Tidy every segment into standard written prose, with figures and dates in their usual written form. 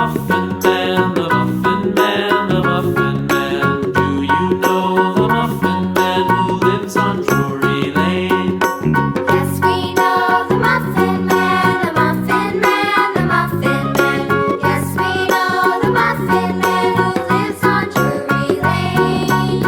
Muffin Man, the Muffin Man, the Muffin Man. Do you know the Muffin Man who lives on Drury Lane? Yes, we know the Muffin Man, the Muffin Man, the Muffin Man. Yes, we know the Muffin Man who lives on Drury Lane.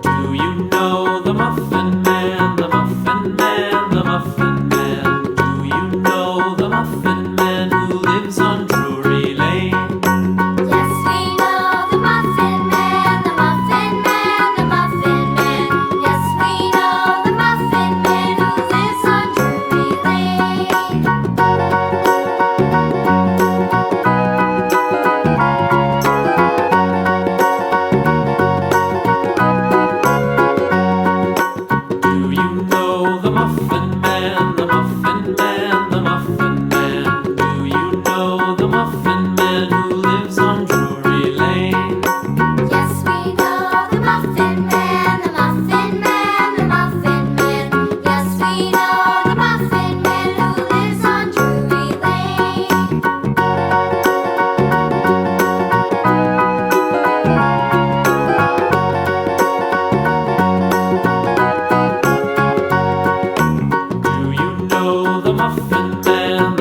Do you know the Muffin Man, the Muffin Man, the Muffin Man? Do you know the Muffin Man who lives on Drury Lane? Yes, we know the Muffin Man, the Muffin Man, the Muffin Man. Yes, we know the Muffin Man who lives on Drury Lane. Do you know the Muffin Man, the Muffin Man, the Muffin Man? Do you know the Muffin Man who lives on Drury Lane? Yes, we know the Muffin Man, the Muffin Man, the Muffin Man. Yes, we know the Muffin Man who lives on Drury Lane. Do you know the Muffin Man?